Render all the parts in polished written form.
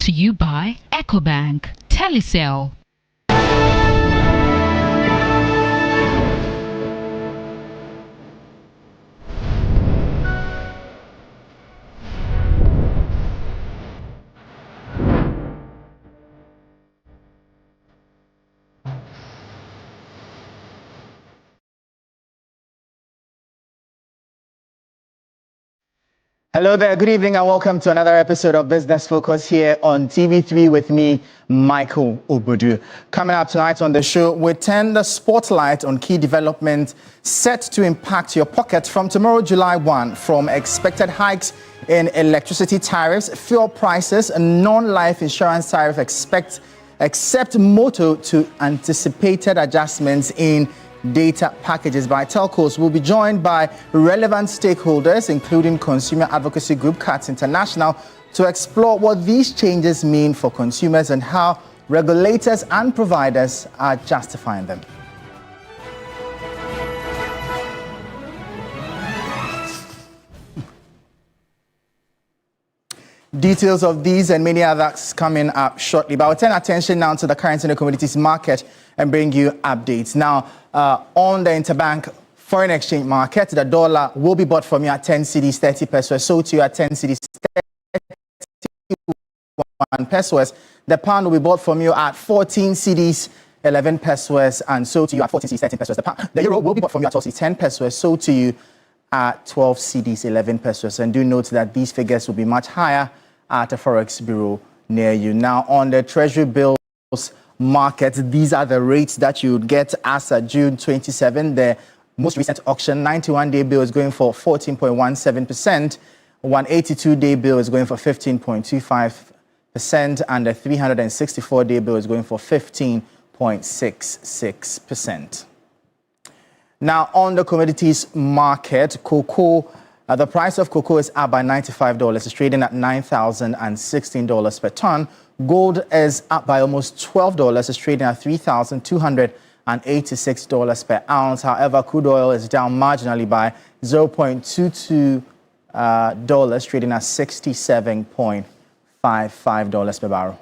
To you by EcoBank, Telecel. Hello there, good evening and welcome to another episode of Business Focus here on TV3 with me, Michael Obodu. Coming up tonight on the show, we turn the spotlight on key developments set to impact your pocket from tomorrow, July 1, from expected hikes in electricity tariffs, fuel prices, and non-life insurance tariff except motor to anticipated adjustments in data packages by telcos. We'll be joined by relevant stakeholders, including consumer advocacy group CATS International, to explore what these changes mean for consumers and how regulators and providers are justifying them. Details of these and many others coming up shortly. But I'll turn attention now to the currency and commodities market and bring you updates. Now, on the interbank foreign exchange market, the dollar will be bought from you at 10 cedis 30 pesos, sold to you at 10 cedis 31 pesos. The pound will be bought from you at 14 cedis 11 pesos and sold to you at 14 cedis 13 pesos. The euro will be bought from you at 10 pesos, sold to you at 12 cedis 11 pesos. And do note that these figures will be much higher at a forex bureau near you. Now, on the treasury bills market, these are the rates that you would get as of June 27. The most recent auction, 91-day bill is going for 14.17%, 182-day bill is going for 15.25%, and the 364-day bill is going for 15.66%. Now, on the commodities market, cocoa, the price of cocoa is up by $95. It's trading at $9,016 per ton. Gold is up by almost $12. It's trading at $3,286 per ounce. However, crude oil is down marginally by $0.22, trading at $67.55 per barrel.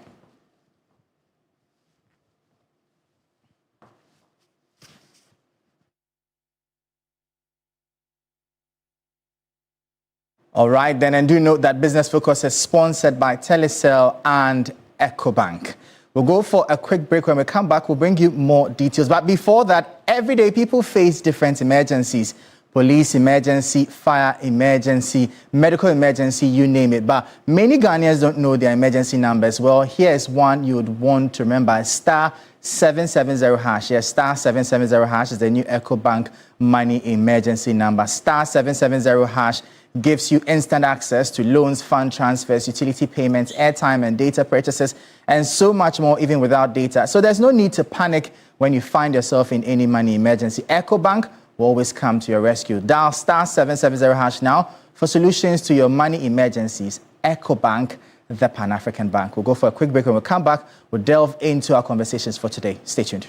All right, then, and do note that Business Focus is sponsored by Telecel and EcoBank. We'll go for a quick break. When we come back, we'll bring you more details. But before that, every day people face different emergencies. Police emergency, fire emergency, medical emergency, you name it. But many Ghanaians don't know their emergency numbers. Well, here's one you would want to remember. Star 770 hash. Yes, star 770 hash is the new EcoBank money emergency number. Star 770 hash gives you instant access to loans, fund transfers, utility payments, airtime and data purchases, and so much more, even without data. So there's no need to panic when you find yourself in any money emergency. EcoBank will always come to your rescue. Dial star 770 hash now for solutions to your money emergencies. EcoBank, the Pan-African Bank. We'll go for a quick break. When we come back, we'll delve into our conversations for today. Stay tuned.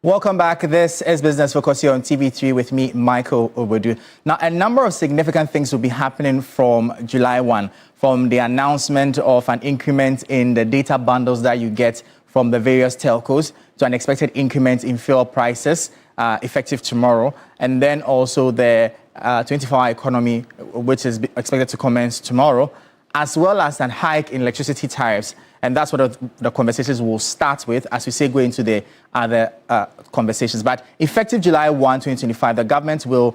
Welcome back. This is Business Focus here on TV3 with me, Michael Obodu. Now, a number of significant things will be happening from July 1, from the announcement of an increment in the data bundles that you get from the various telcos to an expected increment in fuel prices effective tomorrow, and then also the 24-hour economy, which is expected to commence tomorrow, as well as a hike in electricity tariffs. And that's what the conversations will start with as we say go into the other conversations. But effective July 1, 2025, the government will,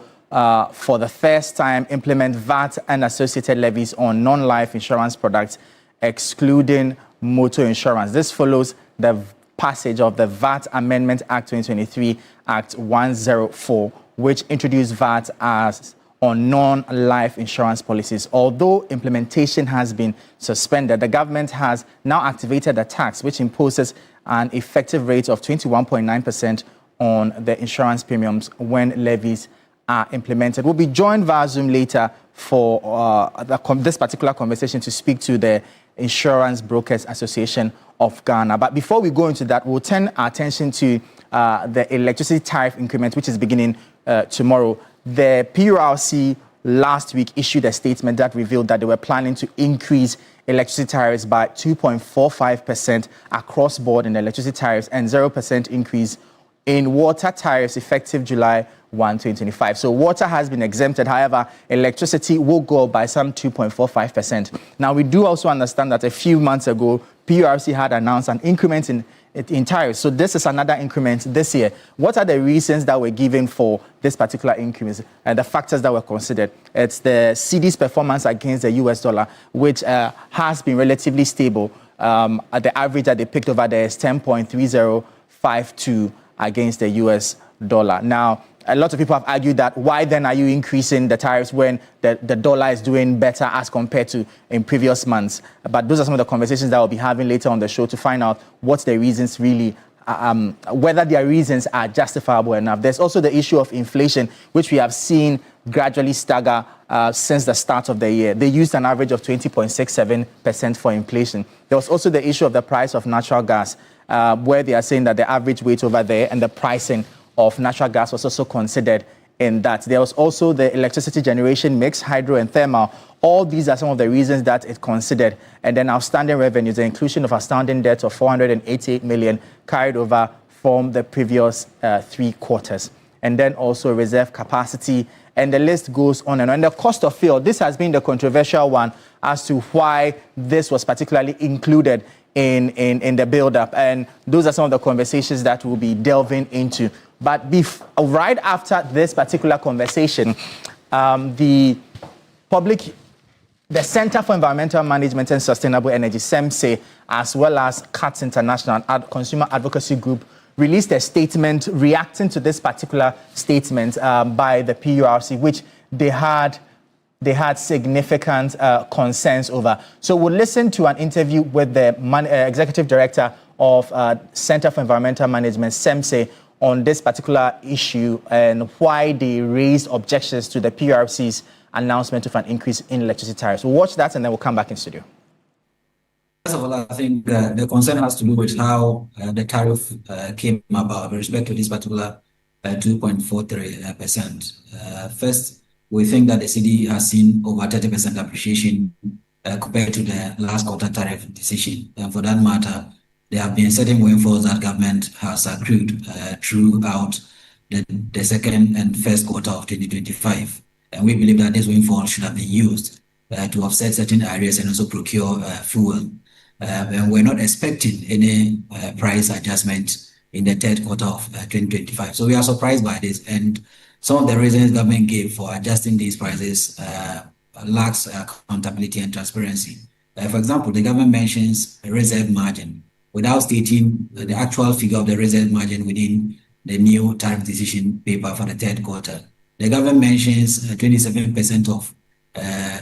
for the first time, implement VAT and associated levies on non-life insurance products, excluding motor insurance. This follows the passage of the VAT Amendment Act 2023, Act 104, which introduced VAT as on non-life insurance policies. Although implementation has been suspended, the government has now activated a tax which imposes an effective rate of 21.9% on the insurance premiums when levies are implemented. We'll be joined via Zoom later for this particular conversation to speak to the Insurance Brokers Association of Ghana. But before we go into that, we'll turn our attention to the electricity tariff increment, which is beginning tomorrow. The PURC last week issued a statement that revealed that they were planning to increase electricity tariffs by 2.45% across board in electricity tariffs and 0% increase in water tariffs effective July 1, 2025. So water has been exempted. However, electricity will go up by some 2.45%. Now, we do also understand that a few months ago, PURC had announced an increment in tariffs. So this is another increment this year. What are the reasons that were given for this particular increment and the factors that were considered? It's the cedi's performance against the US dollar, which has been relatively stable. At the average that they picked over there is 10.3052 against the US dollar. Now, a lot of people have argued that why then are you increasing the tariffs when the dollar is doing better as compared to in previous months? But those are some of the conversations that we'll be having later on the show to find out what the reasons really, whether their reasons are justifiable enough. There's also the issue of inflation, which we have seen gradually stagger since the start of the year. They used an average of 20.67% for inflation. There was also the issue of the price of natural gas, where they are saying that the average weight over there and the pricing of natural gas was also considered in that. There was also the electricity generation mix, hydro and thermal. All these are some of the reasons that it considered. And then outstanding revenues, the inclusion of outstanding debt of 488 million carried over from the previous 3 quarters. And then also reserve capacity. And the list goes on and on. And the cost of fuel, this has been the controversial one as to why this was particularly included in the build-up. And those are some of the conversations that we'll be delving into. But right after this particular conversation, the Center for Environmental Management and Sustainable Energy, CEMSE, as well as CATS International, Consumer Advocacy Group, released a statement reacting to this particular statement by the PURC, which they had significant concerns over. So we'll listen to an interview with the Executive Director of Center for Environmental Management, CEMSE, on this particular issue and why they raised objections to the PURC's announcement of an increase in electricity tariffs. We'll watch that and then we'll come back in studio. First of all, I think the concern has to do with how the tariff came about with respect to this particular 2.43%. First, we think that the cedi has seen over 30% appreciation compared to the last quarter tariff decision. And for that matter, there have been certain windfalls that government has accrued throughout the second and first quarter of 2025. And we believe that this windfall should have been used to offset certain areas and also procure fuel. And we're not expecting any price adjustment in the third quarter of 2025. So we are surprised by this. And some of the reasons government gave for adjusting these prices lacks accountability and transparency. For example, the government mentions a reserve margin without stating the actual figure of the reserve margin within the new tariff decision paper for the third quarter. The government mentions 27% of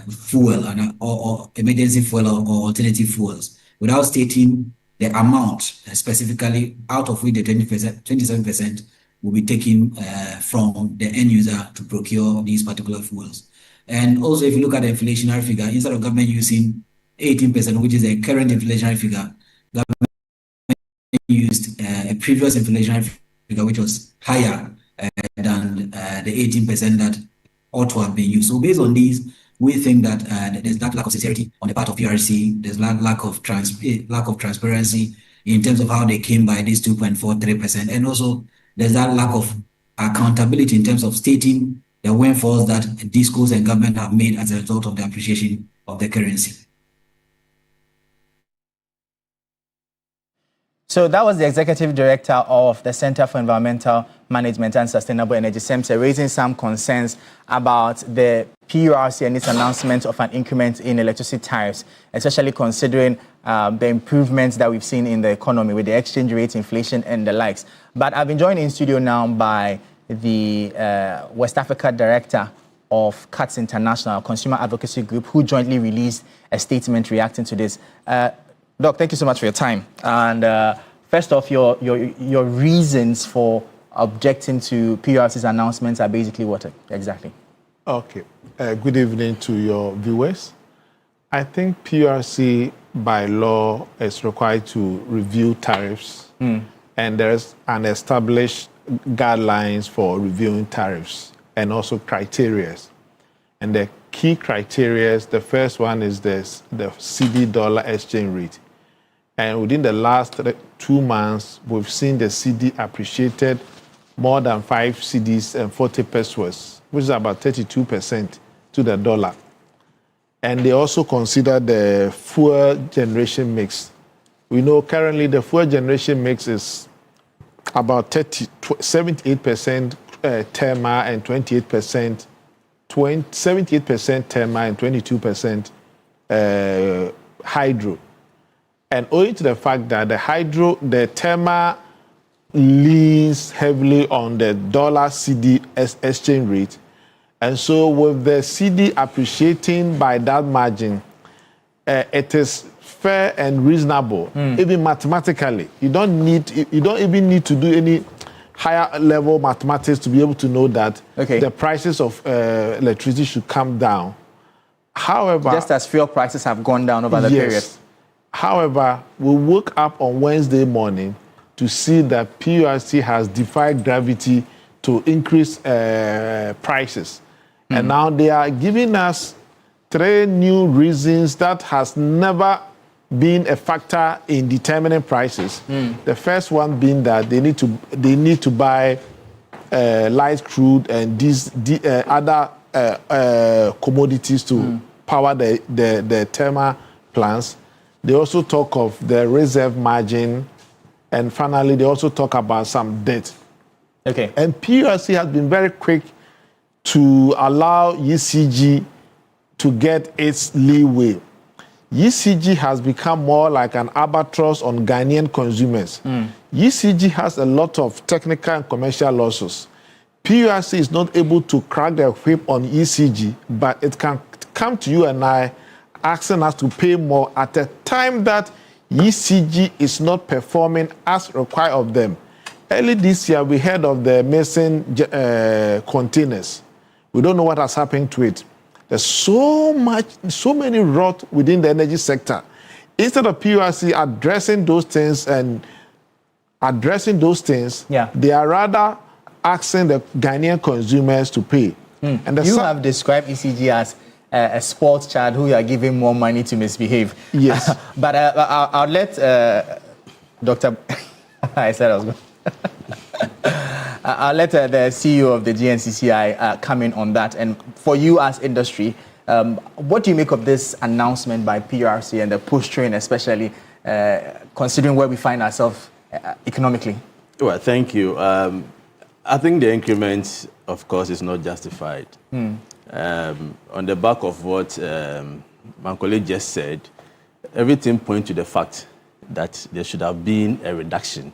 fuel or emergency fuel or alternative fuels without stating the amount specifically out of which the 27% will be taken from the end user to procure these particular fuels. And also, if you look at the inflationary figure, instead of government using 18%, which is the current inflationary figure, government used a previous inflationary figure, which was higher than the 18% that ought to have been used. So based on these, we think that there's that lack of sincerity on the part of PRC. There's that lack of transparency in terms of how they came by this 2.43%, and also there's that lack of accountability in terms of stating the windfalls that discos and government have made as a result of the appreciation of the currency. So that was the executive director of the Center for Environmental Management and Sustainable Energy, CEMSE, raising some concerns about the PURC and its announcement of an increment in electricity tariffs, especially considering the improvements that we've seen in the economy with the exchange rate, inflation, and the likes. But I've been joined in studio now by the West Africa director of CATS International, Consumer Advocacy Group, who jointly released a statement reacting to this. Doc, thank you so much for your time. And first off, your reasons for objecting to PURC's announcements are basically what exactly? Okay. Good evening to your viewers. I think PURC by law is required to review tariffs, and there's an established guidelines for reviewing tariffs and also criteria. And the key criteria, the first one is the CD dollar exchange rate. And within the last 2 months, we've seen the CD appreciated more than 5 CDs and 40 pesos, which is about 32% to the dollar. And they also consider the fuel generation mix. We know currently the fuel generation mix is about 78% thermal and 28%, 78% thermal and 22% hydro. And owing to the fact that the thermal leans heavily on the dollar CD exchange rate, and so with the CD appreciating by that margin, it is fair and reasonable, even mathematically. You don't even need to do any higher level mathematics to be able to know that the prices of electricity should come down. However, just as fuel prices have gone down over the period. However, we woke up on Wednesday morning to see that PURC has defied gravity to increase prices. And now they are giving us 3 new reasons that has never been a factor in determining prices. The first one being that they need to buy light crude and these other commodities to power the thermal plants. They also talk of the reserve margin, and finally they also talk about some debt. And PURC has been very quick to allow ECG to get its leeway. ECG has become more like an albatross on Ghanaian consumers. ECG has a lot of technical and commercial losses. PURC is not able to crack the whip on ECG, but it can come to you and I asking us to pay more at a time that ECG is not performing as required of them. Early this year, we heard of the missing containers. We don't know what has happened to it. There's so many rot within the energy sector. Instead of PURC addressing those things, they are rather asking the Ghanaian consumers to pay. And you have described ECG as a sports child who you are giving more money to misbehave. Yes. But I'll let Dr. I said I was going. I'll let the CEO of the GNCCI come in on that. And for you as industry, what do you make of this announcement by PURC and the push train, especially considering where we find ourselves economically? Well, thank you. I think the increment, of course, is not justified. On the back of what my colleague just said, everything points to the fact that there should have been a reduction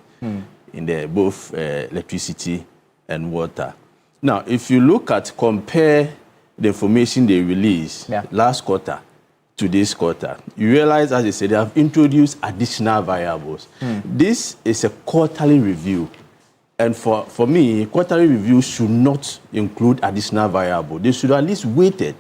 in both electricity and water. Now, if you compare the information they released last quarter to this quarter, you realize, as I said, they have introduced additional variables. This is a quarterly review. And for me, quarterly reviews should not include additional variable. They should at least waited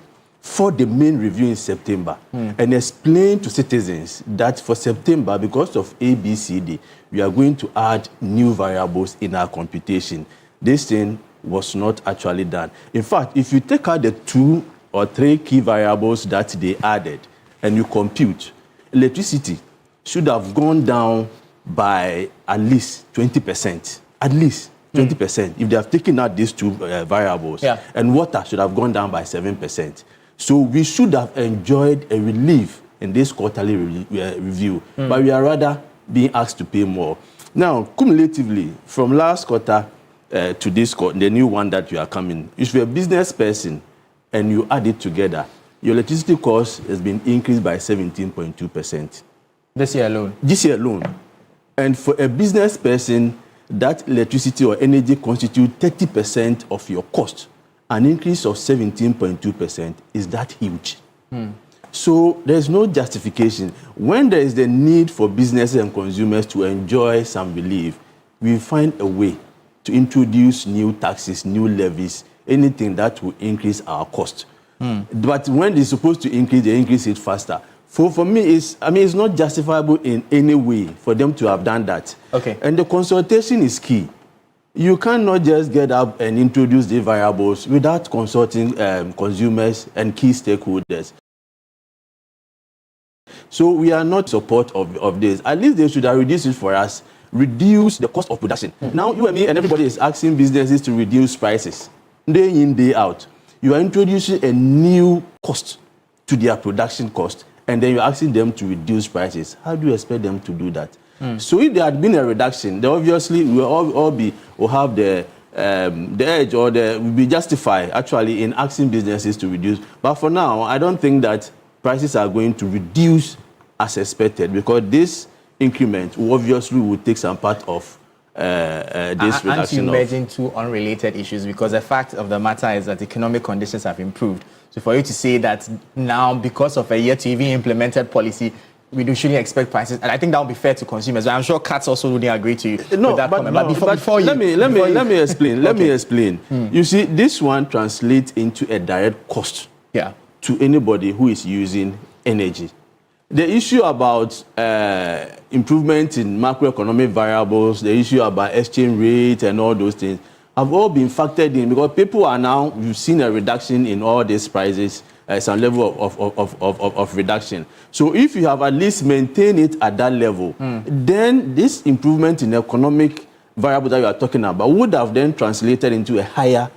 for the main review in September and explain to citizens that for September, because of ABCD, we are going to add new variables in our computation. This thing was not actually done. In fact, if you take out the 2 or 3 key variables that they added and you compute, electricity should have gone down by at least 20%. At least 20%. If they have taken out these 2 variables. Yeah. And water should have gone down by 7%. So we should have enjoyed a relief in this quarterly review. But we are rather being asked to pay more. Now, cumulatively, from last quarter to this quarter, the new one that you are coming, if you're a business person and you add it together, your electricity cost has been increased by 17.2%. This year alone? This year alone. And for a business person, that electricity or energy constitutes 30% of your cost. An increase of 17.2% is that huge. So there's no justification. When there is the need for businesses and consumers to enjoy some relief, we find a way to introduce new taxes, new levies, anything that will increase our cost. But when they're supposed to increase, they increase it faster. For me, it's not justifiable in any way for them to have done that. Okay. And the consultation is key. You cannot just get up and introduce the variables without consulting consumers and key stakeholders. So we are not in support of this. At least they should have reduced it for us, reduce the cost of production. Now you and me and everybody is asking businesses to reduce prices day in, day out. You are introducing a new cost to their production cost, and then you're asking them to reduce prices. How do you expect them to do that? So if there had been a reduction, then obviously we will have the edge, or will be justified actually in asking businesses to reduce. But for now, I don't think that prices are going to reduce as expected, because this increment will obviously take some part of this reduction. Aren't you merging 2 unrelated issues? Because the fact of the matter is that economic conditions have improved. So for you to say that now, because of a yet to even implemented policy, we shouldn't expect prices, and I think that would be fair to consumers. I'm sure Katz also wouldn't agree to you with that comment. But before you, let me explain. Let me explain. You see, this one translates into a direct cost to anybody who is using energy. The issue about improvement in macroeconomic variables, the issue about exchange rate and all those things have all been factored in, because people are now, you've seen a reduction in all these prices, some level of reduction. So if you have at least maintained it at that level, then this improvement in economic variable that you are talking about would have then translated into a higher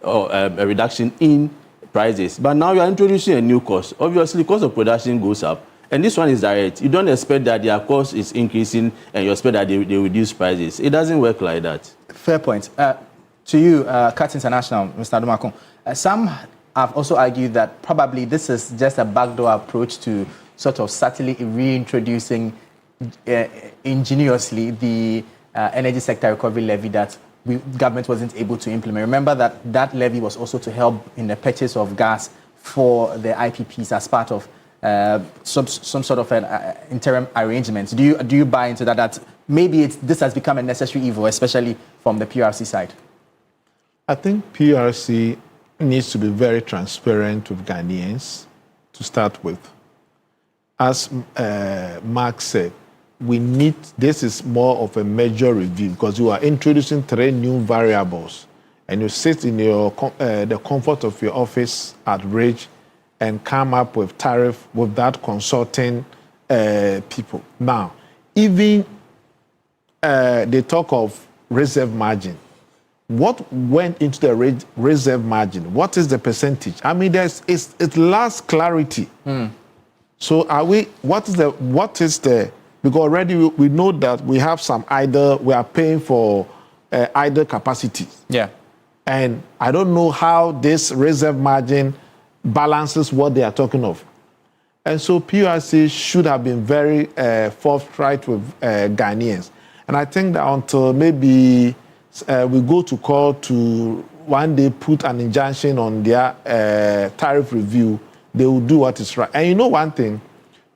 a reduction in prices. But now you are introducing a new cost. Obviously, cost of production goes up. And this one is direct. You don't expect that their cost is increasing and you expect that they reduce prices. It doesn't work like that. Fair point. To you, Cat International, Mr. Adumakun, some have also argued that probably this is just a backdoor approach to sort of subtly reintroducing ingeniously the energy sector recovery levy that government wasn't able to implement. Remember that levy was also to help in the purchase of gas for the IPPs as part of some sort of an interim arrangement. Do you buy into that maybe this has become a necessary evil, especially from the PRC side? I think PRC needs to be very transparent with Ghanaians to start with. As Mark said, this is more of a major review, because you are introducing 3 new variables and you sit in the comfort of your office at Ridge and come up with tariff without consulting people. Now, even they talk of reserve margin. What went into the reserve margin? What is the percentage? I mean, it lacks clarity. So what is the, because already we know that we have we are paying for idle capacity. Yeah. And I don't know how this reserve margin balances what they are talking of. And so PRC should have been very forthright with Ghanaians. And I think that until maybe we go to court to one day put an injunction on their tariff review, they will do what is right. And you know one thing?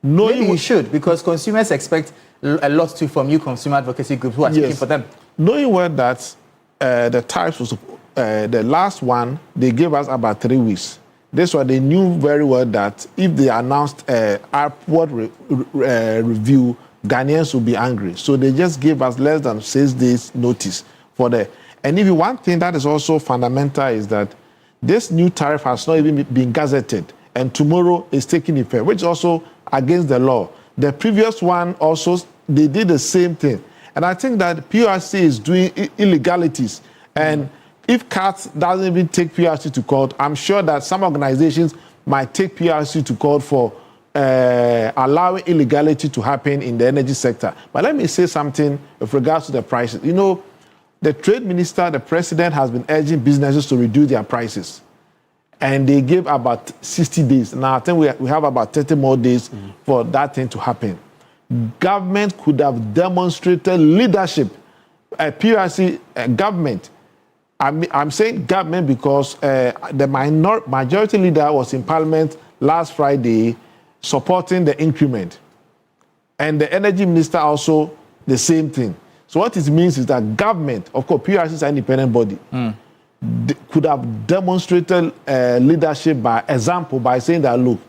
Maybe we should, because consumers expect a lot too from you consumer advocacy groups who are speaking for them. Knowing well that the tariffs was, the last one, they gave us about 3 weeks. This one, they knew very well that if they announced upward review, Ghanaians will be angry. So they just gave us less than 6 days notice for that. And even one thing that is also fundamental is that this new tariff has not even been gazetted, and tomorrow is taking effect, which is also against the law. The previous one also, they did the same thing. And I think that PRC is doing illegalities. And if CAT doesn't even take PRC to court, I'm sure that some organizations might take PRC to court for allowing illegality to happen in the energy sector. But let me say something with regards to the prices. You know, the trade minister, the president, has been urging businesses to reduce their prices. And they gave about 60 days. Now, I think we have about 30 more days for that thing to happen. Government could have demonstrated leadership. PRC government, I'm saying government because the majority leader was in parliament last Friday supporting the increment. And the energy minister also the same thing. So what it means is that government, of course, PRC is an independent body, could have demonstrated leadership by example by saying that, look,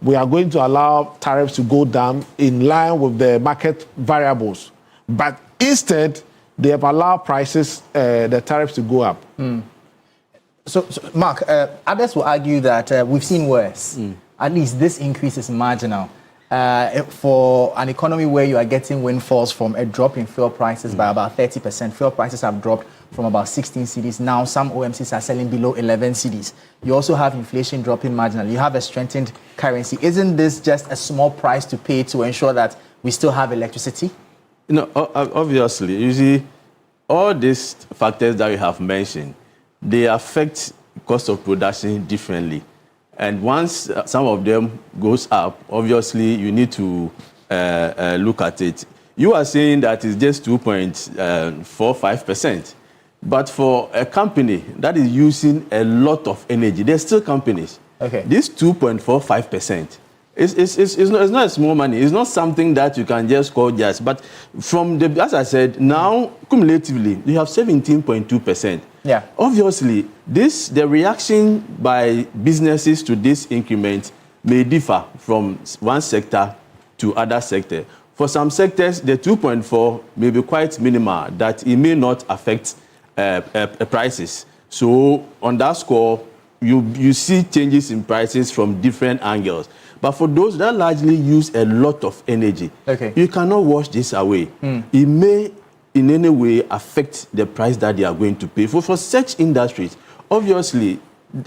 we are going to allow tariffs to go down in line with the market variables. But instead, they have allowed prices, the tariffs to go up. So Mark, others will argue that we've seen worse. At least this increase is marginal. For an economy where you are getting windfalls from a drop in fuel prices by about 30%, fuel prices have dropped from about 16 cedis. Now some OMCs are selling below 11 cedis. You also have inflation dropping marginally. You have a strengthened currency. Isn't this just a small price to pay to ensure that we still have electricity? You know, obviously, you see, all these factors that you have mentioned, they affect cost of production differently. And once some of them goes up, obviously you need to look at it. You are saying that it's just 2.45%. But for a company that is using a lot of energy, there's still companies. Okay. This 2.45%, it's not a small money. It's not something that you can just call just. But from the, as I said, now cumulatively, you have 17.2%. Yeah. Obviously, the reaction by businesses to this increment may differ from one sector to other sector. For some sectors, the 2.4 may be quite minimal, that it may not affect prices. So on that score, you see changes in prices from different angles. But for those that largely use a lot of energy, you cannot wash this away. It may in any way affect the price that they are going to pay. For such industries, obviously,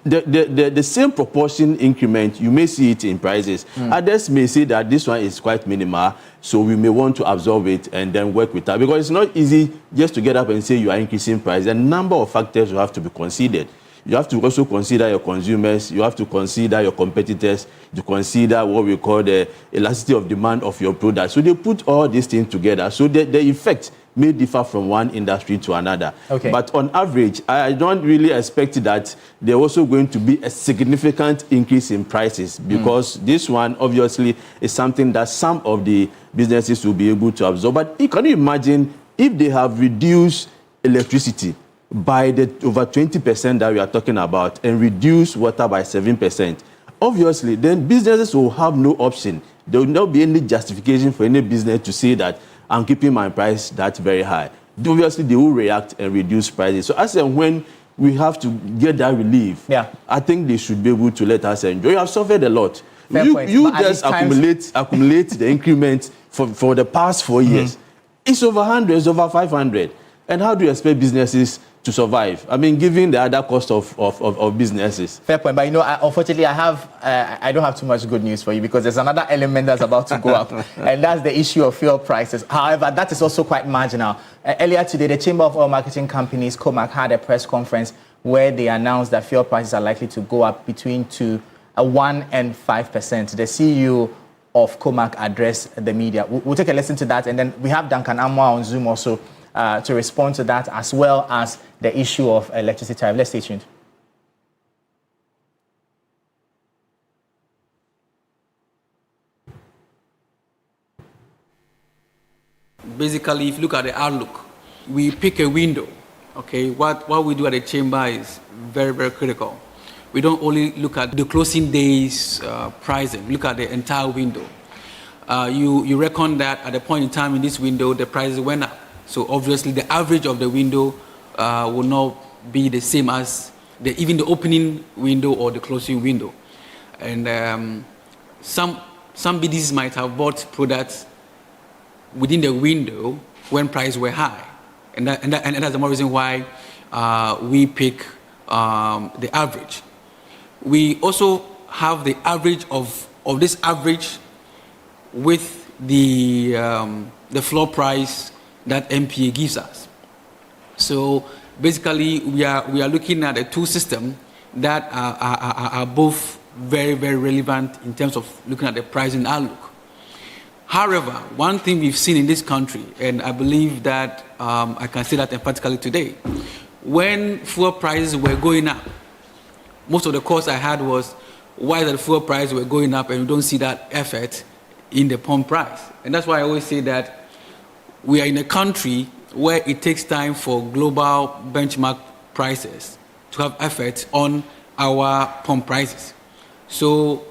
the same proportion increment, you may see it in prices. Others may say that this one is quite minimal, so we may want to absorb it and then work with that. Because it's not easy just to get up and say you are increasing price. A number of factors will have to be considered. You have to also consider your consumers, you have to consider your competitors, to consider what we call the elasticity of demand of your product. So they put all these things together. So the effect may differ from one industry to another. But on average, I don't really expect that there's also going to be a significant increase in prices, because this one obviously is something that some of the businesses will be able to absorb. But can you imagine if they have reduced electricity by the over 20% that we are talking about and reduce water by 7%, obviously then businesses will have no option. There will not be any justification for any business to say that I'm keeping my price that very high. Obviously they will react and reduce prices. So as and when we have to get that relief, I think they should be able to let us enjoy. You have suffered a lot. You just accumulate the increment for the past 4 years. It's over 100, it's over 500. And how do you expect businesses to survive? I mean, given the other cost of businesses. Fair point. But, you know, unfortunately, I don't have too much good news for you, because there's another element that's about to go up, and that's the issue of fuel prices. However, that is also quite marginal. Earlier today, the Chamber of Oil Marketing Companies, COMAC, had a press conference where they announced that fuel prices are likely to go up between 1% and 5%. The CEO of COMAC addressed the media. We'll take a listen to that, and then we have Duncan Amwa on Zoom also to respond to that, as well as the issue of electricity tariff. Let's stay tuned. Basically, if you look at the outlook, we pick a window. Okay, what we do at the chamber is very, very critical. we don't only look at the closing days pricing, look at the entire window. You reckon that at a point in time in this window, the prices went up. So obviously the average of the window will not be the same as even the opening window or the closing window. And some BDCs might have bought products within the window when prices were high. And that's the more reason why we pick the average. We also have the average of this average with the floor price that MPA gives us. So basically, we are looking at a two system that are both very, very relevant in terms of looking at the pricing outlook. However, one thing we've seen in this country, and I believe that I can say that emphatically today, when fuel prices were going up, most of the calls I had was, why the fuel prices were going up and you don't see that effect in the pump price? And that's why I always say that we are in a country where it takes time for global benchmark prices to have effect on our pump prices. So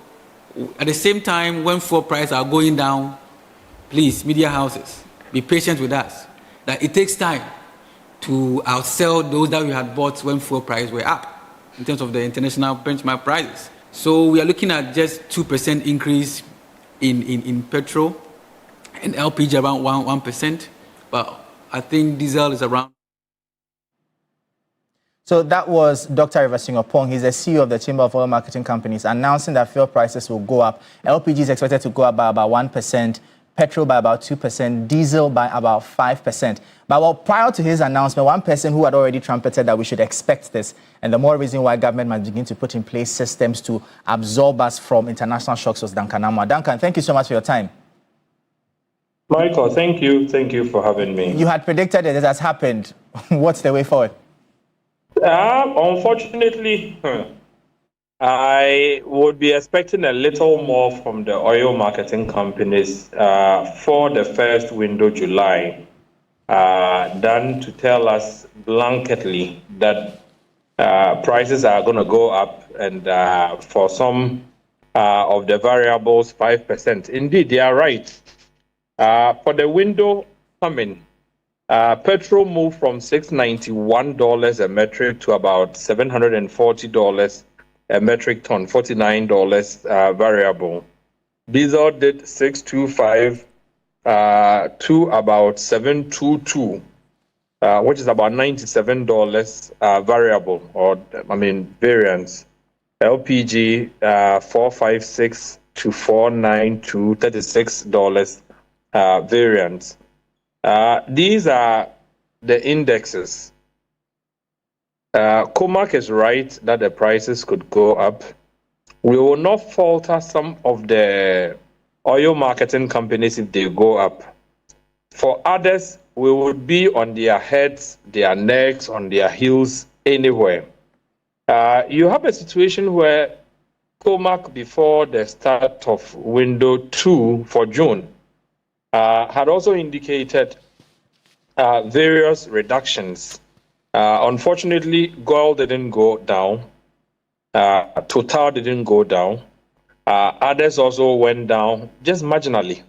at the same time, when fuel prices are going down, please, media houses, be patient with us. That it takes time to outsell those that we had bought when fuel prices were up in terms of the international benchmark prices. So we are looking at just 2% increase in petrol and LPG around 1%, but I think diesel is around. So that was Dr. Riversinghopong. He's the CEO of the Chamber of Oil Marketing Companies, announcing that fuel prices will go up. LPG is expected to go up by about 1%, petrol by about 2%, diesel by about 5%. But well, prior to his announcement, one person who had already trumpeted that we should expect this, and the more reason why government must begin to put in place systems to absorb us from international shocks, was Duncan Amwa. Duncan, thank you so much for your time. Michael, thank you. Thank you for having me. You had predicted it has happened. What's the way forward? Unfortunately, I would be expecting a little more from the oil marketing companies for the first window July than to tell us blanketly that prices are going to go up, and for some of the variables, 5%. Indeed, they are right. For the window coming, petrol moved from $691 a metric to about $740 a metric ton, $49 variable. Diesel did $625 to about $722, which is about $97 variable, or variance. LPG $456 to $492, $36 variance. These are the indexes. Comac is right that the prices could go up. We will not falter some of the oil marketing companies if they go up. For others, we would be on their heads, their necks, on their heels, anywhere. You have a situation where Comac, before the start of window 2 for June, had also indicated various reductions. Unfortunately, gold didn't go down. Total didn't go down. Others also went down just marginally.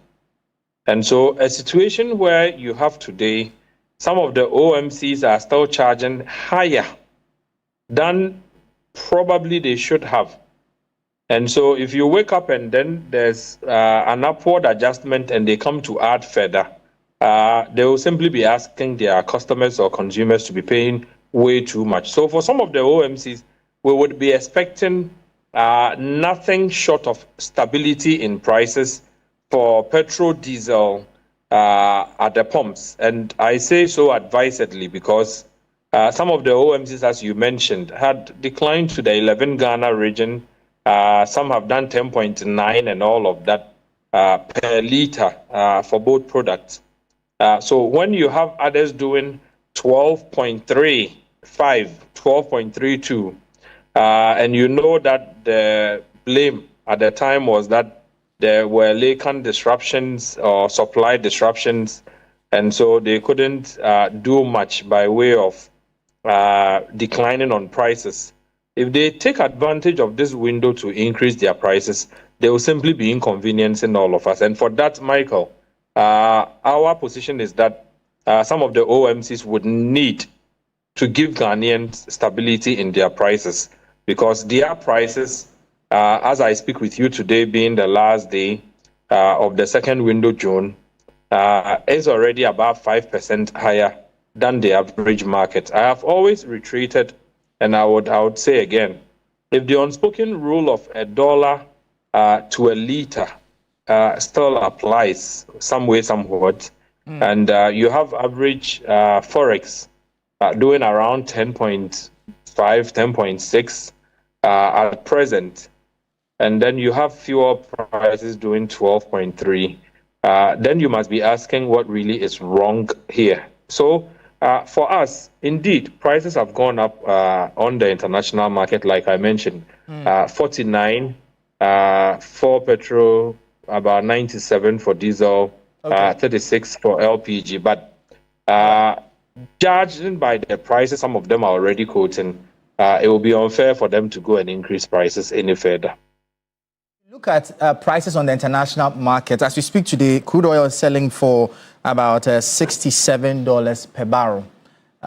And so a situation where you have today, some of the OMCs are still charging higher than probably they should have. And so if you wake up and then there's an upward adjustment and they come to add further, they will simply be asking their customers or consumers to be paying way too much. So for some of the OMCs, we would be expecting nothing short of stability in prices for petrol, diesel at the pumps. And I say so advisedly because some of the OMCs, as you mentioned, had declined to the 11 Ghana region. Some have done 10.9 and all of that per liter for both products. So when you have others doing 12.35, 12.32, and you know that the blame at the time was that there were Lacan disruptions or supply disruptions, and so they couldn't do much by way of declining on prices. If they take advantage of this window to increase their prices, they will simply be inconveniencing all of us. And for that, Michael, our position is that some of the OMCs would need to give Ghanaians stability in their prices, because their prices, as I speak with you today, being the last day of the second window, June, is already about 5% higher than the average market. I have always retreated, and I would say again, if the unspoken rule of $1 to a liter still applies some way, somewhat, and you have average forex doing around 10.5, 10.6 at present, and then you have fuel prices doing 12.3, then you must be asking what really is wrong here. So for us, indeed, prices have gone up on the international market, like I mentioned, 49 for petrol, about 97 for diesel, 36 for LPG. But judging by the prices some of them are already quoting, it will be unfair for them to go and increase prices any further. Look at prices on the international market. As we speak today, crude oil is selling for about $67 per barrel,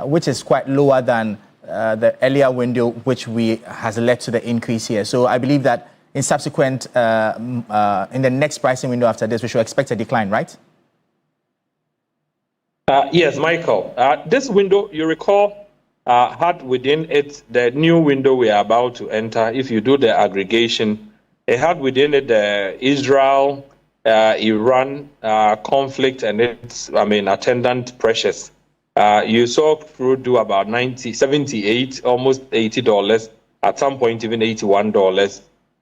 which is quite lower than the earlier window, which has led to the increase here. So I believe that in subsequent, in the next pricing window after this, we should expect a decline, right? Yes, Michael. This window, you recall, had within it the new window we are about to enter. If you do the aggregation, it had within it the Israel, Iran conflict and its, attendant pressures. You saw crude do about 78, almost $80, at some point even $81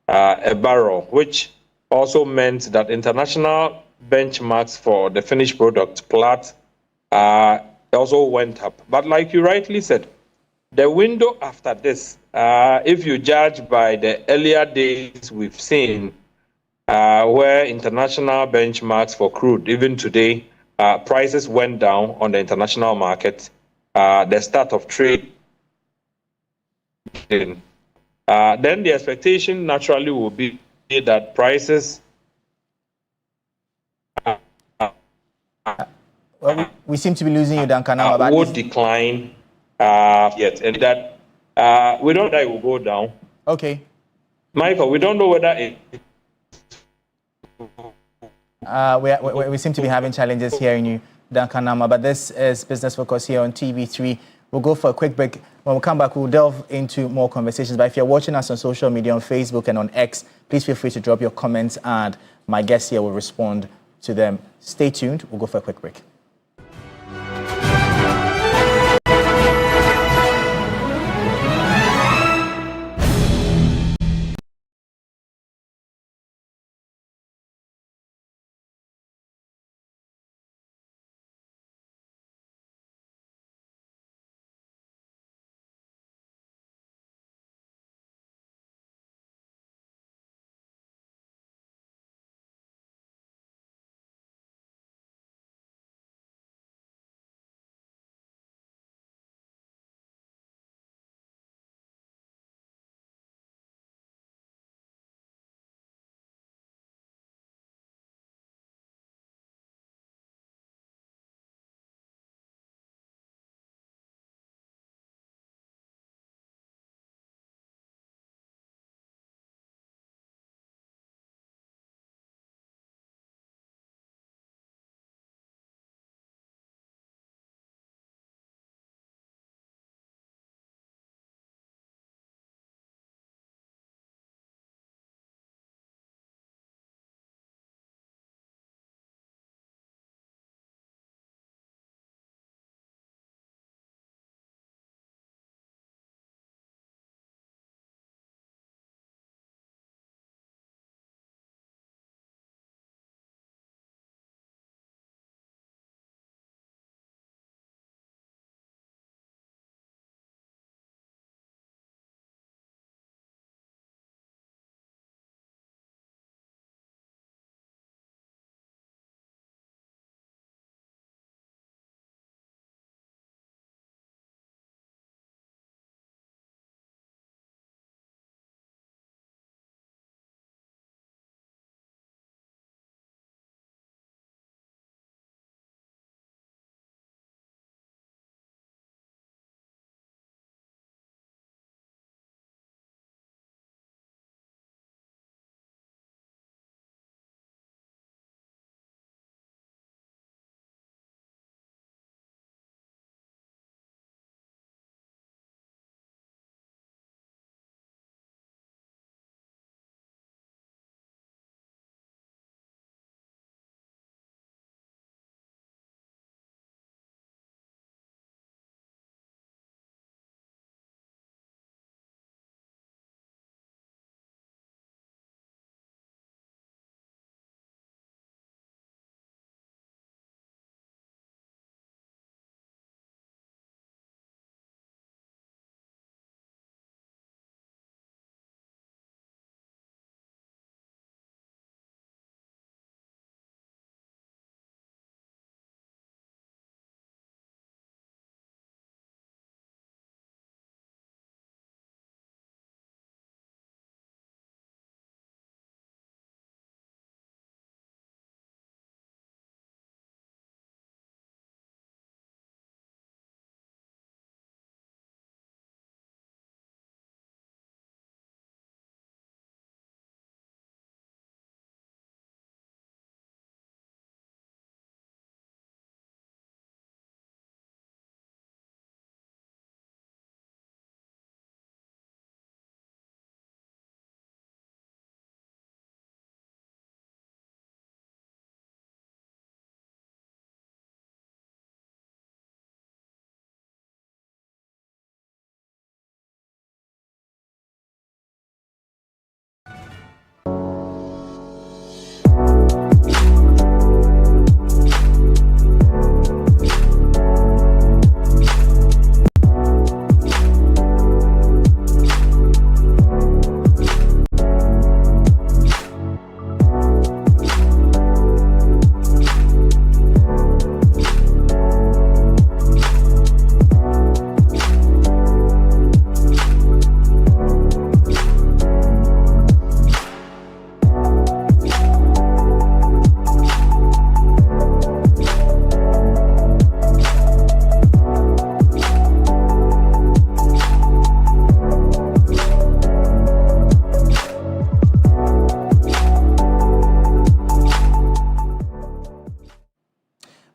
a barrel, which also meant that international benchmarks for the finished product, Plat, also went up. But like you rightly said, the window after this, if you judge by the earlier days we've seen, where international benchmarks for crude, even today, prices went down on the international market, the start of trade. Then the expectation naturally will be that prices Well, we seem to be losing you, Duncan. would decline yet, and that we don't know that it will go down. Okay. Michael, we don't know whether it. We seem to be having challenges hearing you, Duncan Nama, but this is Business Focus here on TV3. We'll go for a quick break. When we come back, we'll delve into more conversations. But if you're watching us on social media, on Facebook and on X, please feel free to drop your comments and my guests here will respond to them. Stay tuned. We'll go for a quick break.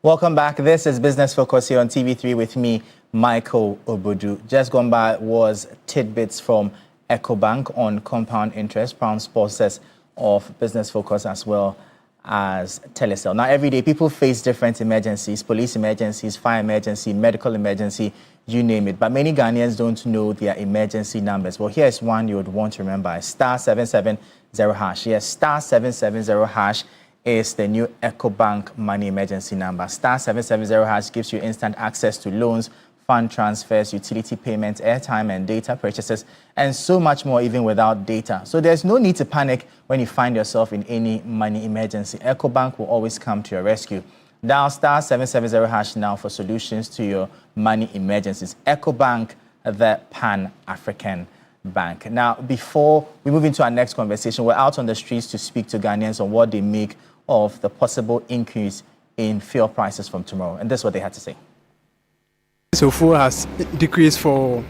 Welcome back. This is Business Focus here on TV3 with me, Michael Obodu. Just gone by was tidbits from EcoBank on compound interest, proud sponsors of Business Focus as well as Telecel. Now, every day people face different emergencies, police emergencies, fire emergency, medical emergency, you name it. But many Ghanaians don't know their emergency numbers. Well, here's one you would want to remember. *770#. Yes, *770# is the new EcoBank money emergency number. *770# gives you instant access to loans, fund transfers, utility payments, airtime and data purchases, and so much more even without data. So there's no need to panic when you find yourself in any money emergency. EcoBank will always come to your rescue. Dial *770# now for solutions to your money emergencies. EcoBank, the Pan-African Bank. Now, before we move into our next conversation, we're out on the streets to speak to Ghanaians on what they make of the possible increase in fuel prices from tomorrow. And this is what they had to say. So fuel has decreased for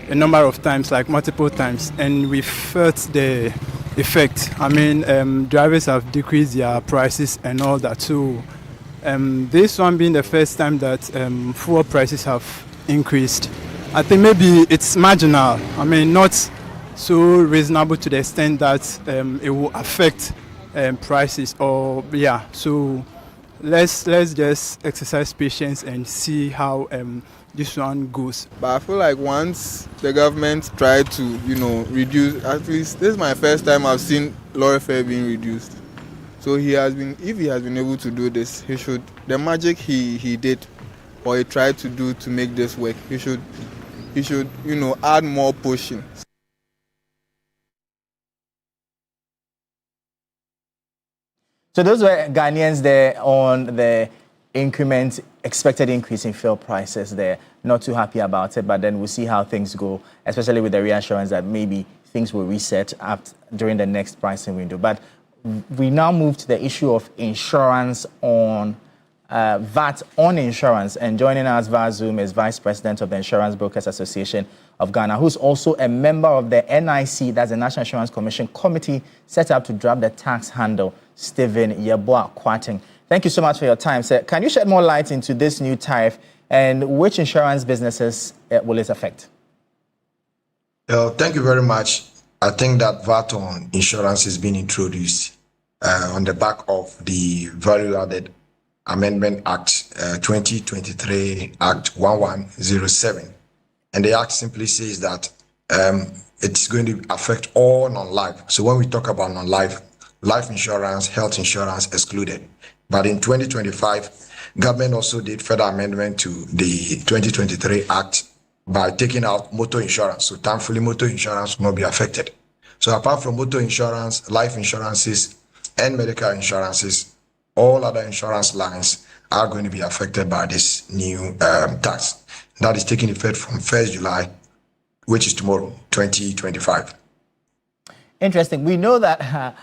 a number of times, like multiple times, and we felt the effect. I mean, drivers have decreased their prices and all that. So this one being the first time that fuel prices have increased, I think maybe it's marginal. I mean, not so reasonable to the extent that it will affect prices. Or yeah, so let's just exercise patience and see how this one goes. But I feel like once the government tried to, reduce, at least this is my first time I've seen lorry fare being reduced. So if he has been able to do this, the magic he did or he tried to do to make this work, he should add more pushing. So those were Ghanaians there on the expected increase in fuel prices there. Not too happy about it, but then we'll see how things go, especially with the reassurance that maybe things will reset up during the next pricing window. But we now move to the issue of insurance on VAT on insurance. And joining us via Zoom is Vice President of the Insurance Brokers Association of Ghana, who's also a member of the NIC, that's the National Insurance Commission Committee, set up to draft the tax handle, Stephen Yeboah Kwarteng. Thank you so much for your time, sir. Can you shed more light into this new tariff and which insurance businesses will it affect? Thank you very much. I think that VAT on insurance is being introduced on the back of the Value Added Amendment Act 2023 Act 1107. And the act simply says that it's going to affect all non-life. So when we talk about non-life, life insurance, health insurance excluded. But in 2025, government also did further amendment to the 2023 Act by taking out motor insurance. So thankfully, motor insurance will not be affected. So apart from motor insurance, life insurances, and medical insurances, all other insurance lines are going to be affected by this new tax. That is taking effect from 1st July, which is tomorrow, 2025. Interesting. We know that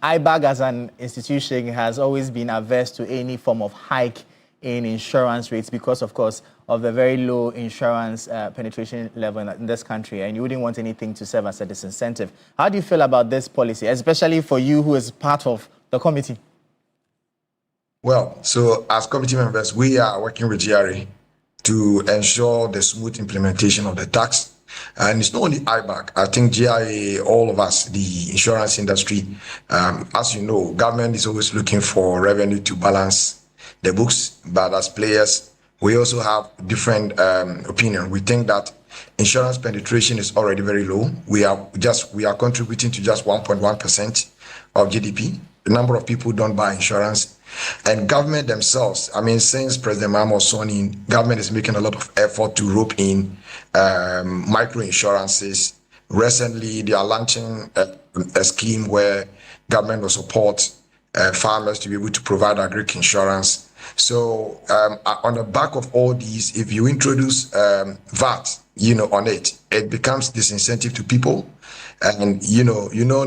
IBAG as an institution has always been averse to any form of hike in insurance rates because, of course, of the very low insurance penetration level in this country, and you wouldn't want anything to serve as a disincentive. How do you feel about this policy, especially for you who is part of the committee? Well, so as committee members, we are working with GRA to ensure the smooth implementation of the tax. And it's not only IBAC. I think GIA, all of us, the insurance industry, as you know, government is always looking for revenue to balance the books. But as players, we also have different opinion. We think that insurance penetration is already very low. We are contributing to just 1.1% of GDP. The number of people who don't buy insurance. And government themselves, I mean, since President Mahama was sworn in, government is making a lot of effort to rope in micro insurances. Recently, they are launching a scheme where government will support farmers to be able to provide agri insurance. So on the back of all these, if you introduce VAT, on it, it becomes disincentive to people. And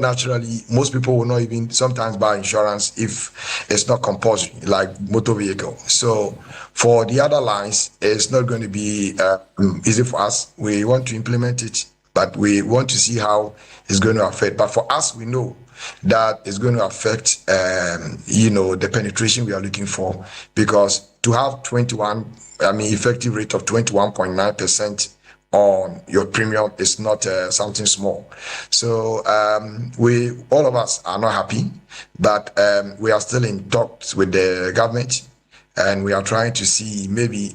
naturally, most people will not even sometimes buy insurance if it's not compulsory, like motor vehicle. So for the other lines, it's not going to be easy for us. We want to implement it, but we want to see how it's going to affect. But for us, we know that it's going to affect, the penetration we are looking for, because to have effective rate of 21.9% on your premium is not something small. So all of us are not happy, but we are still in talks with the government, and we are trying to see maybe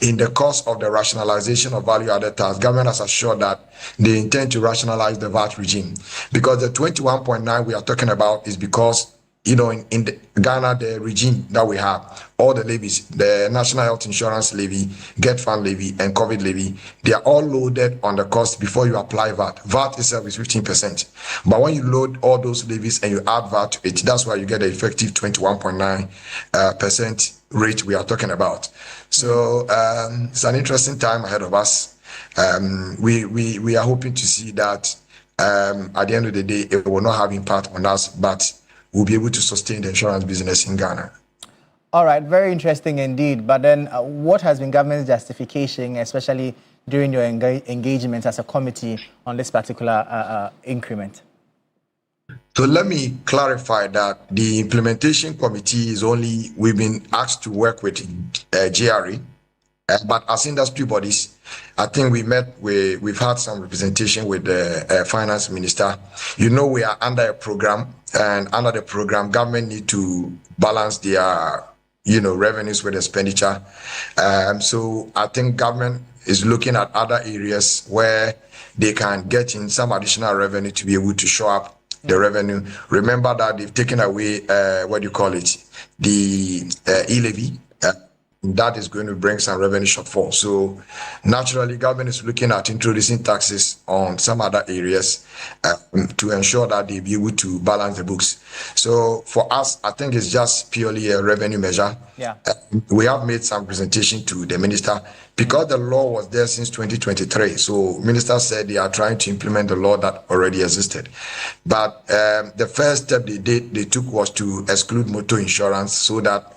in the course of the rationalization of value-added tax, government has assured that they intend to rationalize the VAT regime, because the 21.9 we are talking about is because, you know, in Ghana, the regime that we have, all the levies, the National Health Insurance levy, Get Fund levy, and COVID levy, they are all loaded on the cost before you apply VAT. VAT itself is 15%. But when you load all those levies and you add VAT to it, that's why you get the effective 21.9% rate we are talking about. So it's an interesting time ahead of us. We are hoping to see that at the end of the day, it will not have impact on us, but we'll be able to sustain the insurance business in Ghana. All right, very interesting indeed. But then what has been government's justification, especially during your engagement as a committee on this particular increment? So let me clarify that the implementation committee we've been asked to work with GRA, but as industry bodies, I think we've had some representation with the finance minister. You know, we are under a program, and under the program, government need to balance their, revenues with expenditure. So I think government is looking at other areas where they can get in some additional revenue to be able to show up the revenue. Remember that they've taken away, the e-levy. That is going to bring some revenue shortfall. So naturally, government is looking at introducing taxes on some other areas to ensure that they be able to balance the books. So for us, I think it's just purely a revenue measure. Yeah. We have made some presentation to the minister because the law was there since 2023. So minister said they are trying to implement the law that already existed. But the first step they took was to exclude motor insurance so that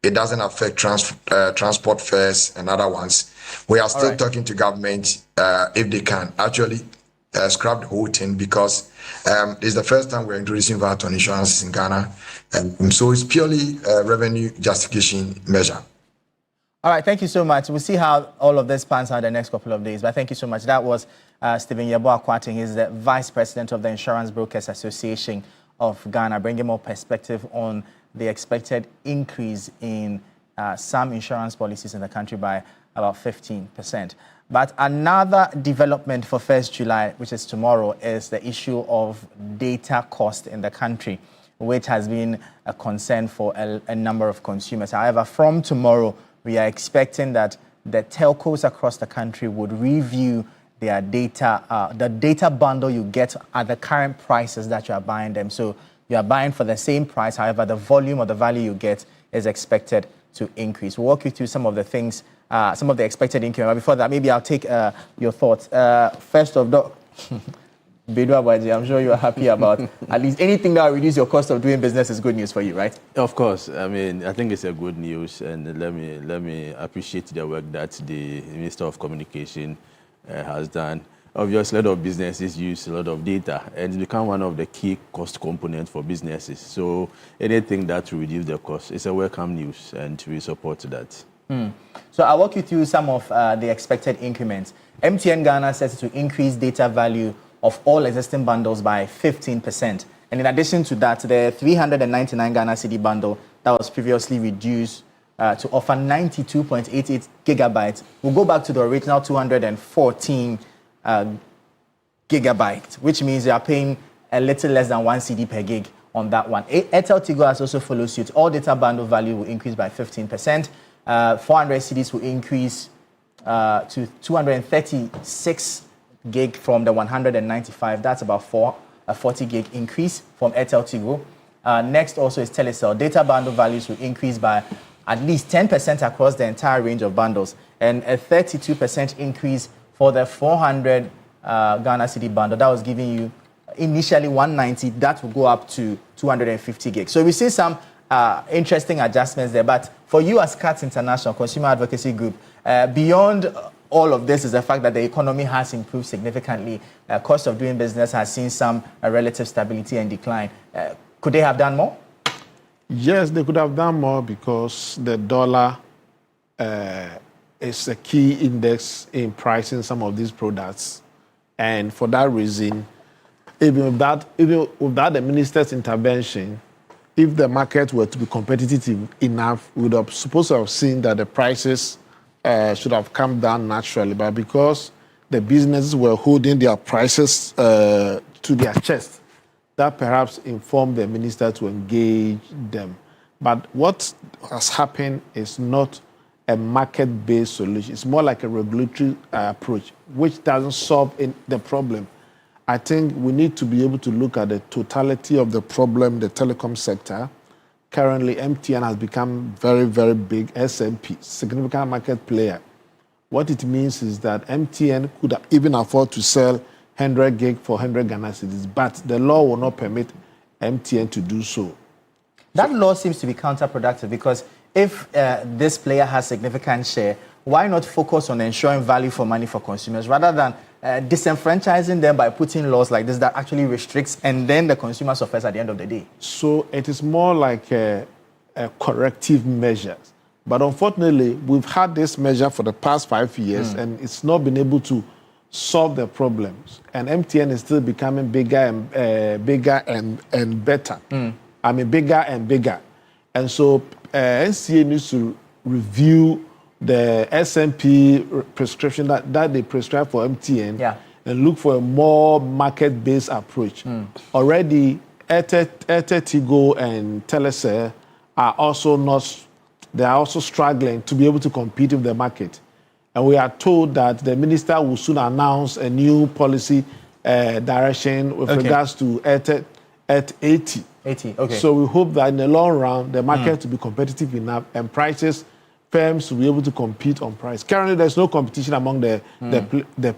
it doesn't affect transport fares and other ones. We are still talking to government if they can actually scrap the whole thing, because it's the first time we're introducing VAT on insurances in Ghana. So it's purely a revenue justification measure. All right, thank you so much. We'll see how all of this pans out the next couple of days. But thank you so much. That was Stephen Yeboah Kwarteng. He's the Vice President of the Insurance Brokers Association of Ghana, bringing more perspective on the expected increase in some insurance policies in the country by about 15%. But another development for 1st July, which is tomorrow, is the issue of data cost in the country, which has been a concern for a number of consumers. However, from tomorrow, we are expecting that the telcos across the country would review their data, the data bundle you get at the current prices that you are buying them. So you are buying for the same price, however, the volume or the value you get is expected to increase. We'll walk you through some of the things, some of the expected increment. But before that, maybe I'll take your thoughts. First of all, I'm sure you are happy about at least anything that will reduce your cost of doing business is good news for you, right? Of course. I mean, I think it's a good news, and let me appreciate the work that the Minister of Communication has done. Obviously, a lot of businesses use a lot of data, and it's become one of the key cost components for businesses. So anything that will reduce the cost is a welcome news, and we support that. So I'll walk you through some of the expected increments. MTN Ghana says to increase data value of all existing bundles by 15%. And in addition to that, the 399 Ghana cedi bundle that was previously reduced to offer 92.88 gigabytes will go back to the original 214 gigabyte, which means you are paying a little less than 1 cedi per gig on that one. Airtel Tigo has also followed suit. All data bundle value will increase by 15%. 400 cedis will increase to 236 gig from the 195. That's about a 40 gig increase from Airtel Tigo. Next also is Telecel. Data bundle values will increase by at least 10% across the entire range of bundles, and a 32% increase for the 400 Ghana cedi bundle that was giving you initially 190. That will go up to 250 gigs. So we see some interesting adjustments there. But for you as CATS International Consumer Advocacy Group, beyond all of this is the fact that the economy has improved significantly. Cost of doing business has seen some relative stability and decline. Could they have done more? Yes, they could have done more because the dollar is a key index in pricing some of these products. And for that reason, even without the minister's intervention, if the market were to be competitive enough, we would have supposed to have seen that the prices should have come down naturally. But because the businesses were holding their prices to their chest, that perhaps informed the minister to engage them. But what has happened is not a market-based solution. It's more like a regulatory approach, which doesn't solve the problem. I think we need to be able to look at the totality of the problem, the telecom sector. Currently, MTN has become very, very big, SMP, significant market player. What it means is that MTN could even afford to sell 100 gig for 100 Ghana cedis, but the law will not permit MTN to do so. That law seems to be counterproductive because if this player has significant share, why not focus on ensuring value for money for consumers rather than disenfranchising them by putting laws like this that actually restricts and then the consumer suffers at the end of the day? So it is more like a corrective measure. But unfortunately, we've had this measure for the past 5 years and it's not been able to solve the problems. And MTN is still becoming bigger and better. I mean, bigger and bigger. And so NCA needs to review the SMP prescription that they prescribe for MTN and look for a more market-based approach. Already, Airtel, Tigo, and Telecel are also struggling to be able to compete with the market. And we are told that the minister will soon announce a new policy direction with regards to Airtel at 80. 80, okay. So we hope that in the long run, the market will be competitive enough and prices, firms will be able to compete on price. Currently, there's no competition among the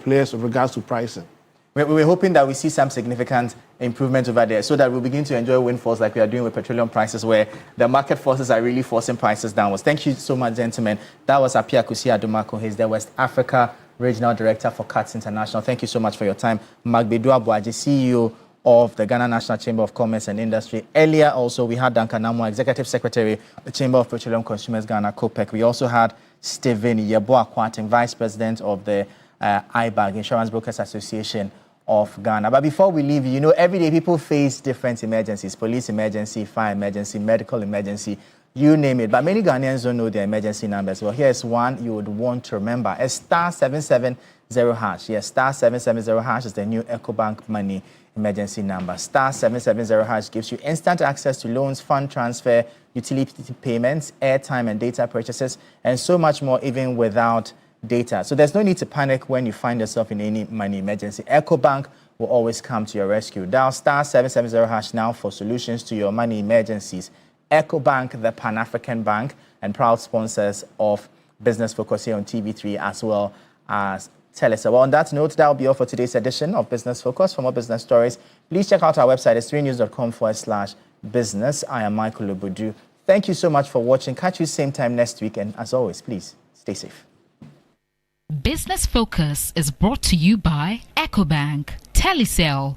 players with regards to pricing. We're hoping that we see some significant improvement over there so that we'll begin to enjoy windfalls like we are doing with petroleum prices where the market forces are really forcing prices downwards. Thank you so much, gentlemen. That was Apia Kusi Adumako. He's the West Africa Regional Director for CATS International. Thank you so much for your time. Magbedu Abuaji, CEO of the Ghana National Chamber of Commerce and Industry. Earlier also, we had Duncan Namwa, Executive Secretary, the Chamber of Petroleum Consumers Ghana, COPEC. We also had Stephen Yeboah Kwarteng, Vice President of the IBAG, Insurance Brokers Association of Ghana. But before we leave, you know, every day people face different emergencies, police emergency, fire emergency, medical emergency, you name it. But many Ghanaians don't know their emergency numbers. Well, here's one you would want to remember. A star 770 hash. Yes, star 770 hash is the new EcoBank money emergency number. Star 770 hash gives you instant access to loans, fund transfer, utility payments, airtime and data purchases, and so much more even without data. So there's no need to panic when you find yourself in any money emergency. EcoBank will always come to your rescue. Dial star 770 hash now for solutions to your money emergencies. EcoBank, the Pan-African bank, and proud sponsors of Business Focus here on TV3 as well as Telecel. Well, on that note, that will be all for today's edition of Business Focus. For more business stories, please check out our website, s3news.com/business. I am Michael Obudu. Thank you so much for watching. Catch you same time next week. And as always, please stay safe. Business Focus is brought to you by EcoBank, Telecel,